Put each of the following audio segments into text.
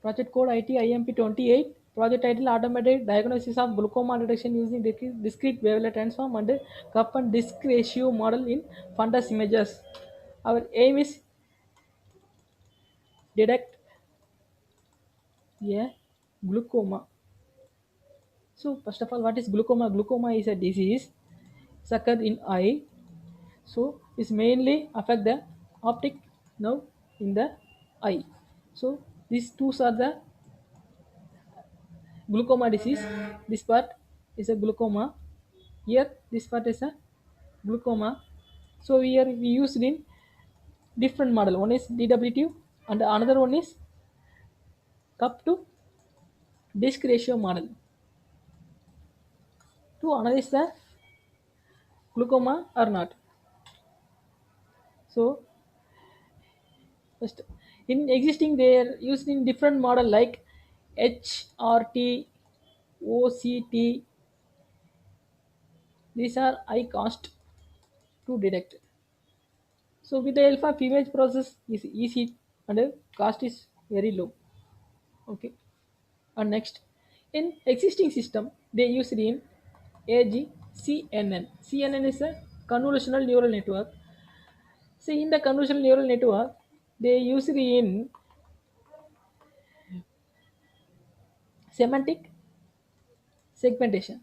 Project code IT IMP 28. Project title automated diagnosis of glaucoma detection using discrete wavelet transform and cup and disk ratio model in fundus images. Our aim is detect a glaucoma. So first of all, what is glaucoma? Glaucoma is a disease occur in eye. So it's mainly affect the optic nerve in the eye. So these two are the glaucoma disease. This part is a glaucoma. Here this part is a glaucoma. So here we used in different model. One is DWT and another one is cup to disk ratio model. To analyze the glaucoma or not. So first in existing they are used in different model like HRT, OCT. These are high cost to detect. So with the help of image process is easy and the cost is very low. Okay. And next, in existing system they use it in AGCNN. CNN is a convolutional neural network. See in the convolutional neural network they use it in semantic segmentation.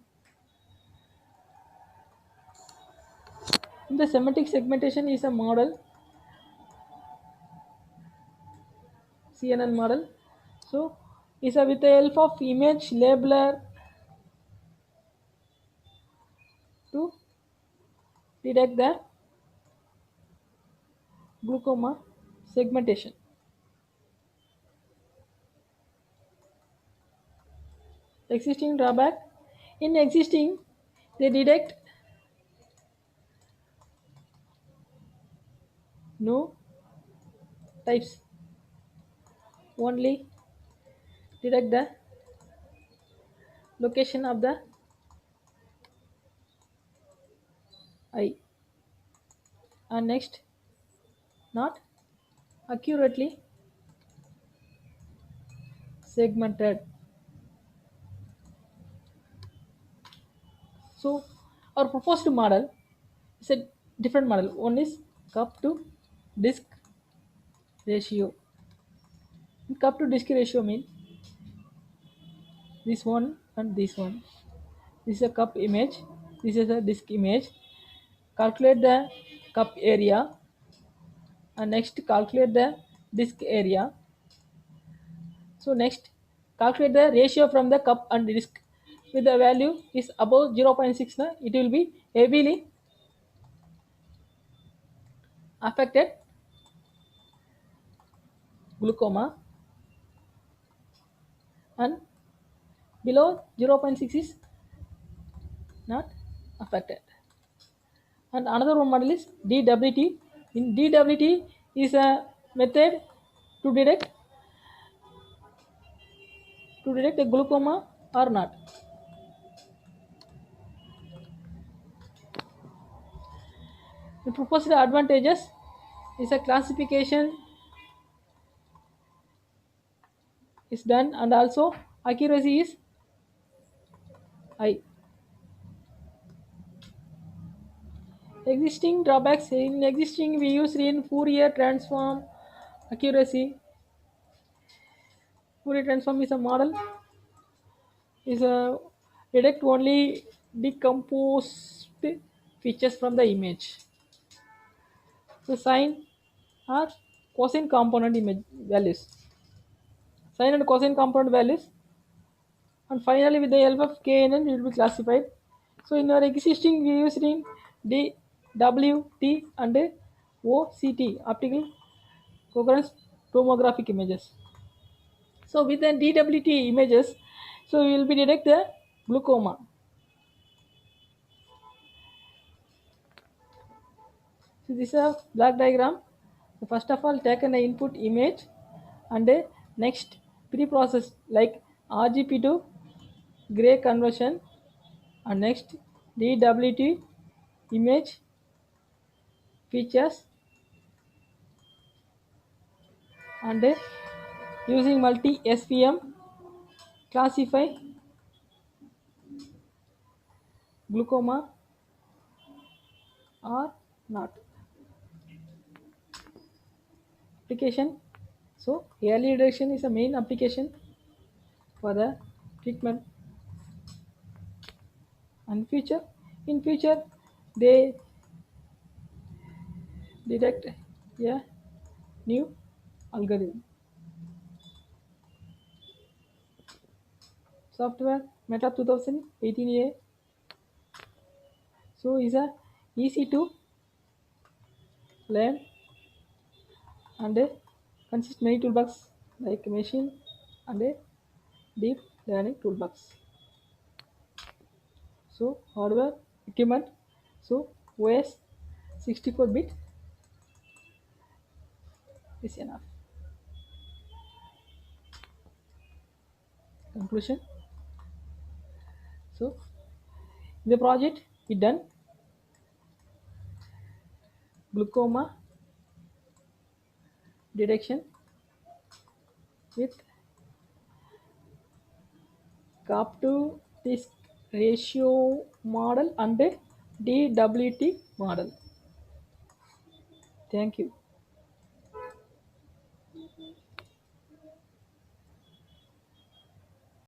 In the semantic segmentation is a model CNN model. So is a with the help of image labeler to detect the glaucoma segmentation. Existing drawback in existing they detect no types, only detect the location of the eye, and next not accurately segmented. So our proposed model is a different model. One is cup to disk ratio. Cup to disk ratio means this one and this one. This is a cup image. This is a disk image. Calculate the cup area and next calculate the disk area. So next calculate the ratio from the cup and disk. With the value is above 0.6, na, it will be heavily affected glaucoma, and below 0.6 is not affected. And another one model is DWT. In DWT is a method to detect the glaucoma or not. The proposed advantages is a classification is done and also accuracy is high. Existing drawbacks in existing we use in Fourier transform accuracy. Fourier transform is a model is a detect only decomposed features from the image. So sine or cosine component image values. Sine and cosine component values, and finally with the help of KNN it will be classified. So in our existing we use in DWT and OCT optical coherence tomographic images. So with the DWT images, so we will be detect the glaucoma. So this is a block diagram. So first of all, take an input image and next pre-process like RGB to gray conversion, and next DWT image features and Using multi SVM, classify glaucoma or not. Application. So early detection is a main application for the treatment. And future, in future, they detect a new algorithm. Software Meta 2018A. So is a easy to learn and consists many toolbox like machine and a deep learning toolbox. So hardware equipment. So OS 64-bit is enough. Conclusion. So in the project we done glaucoma detection with cap to disk ratio model and DWT model. Thank you.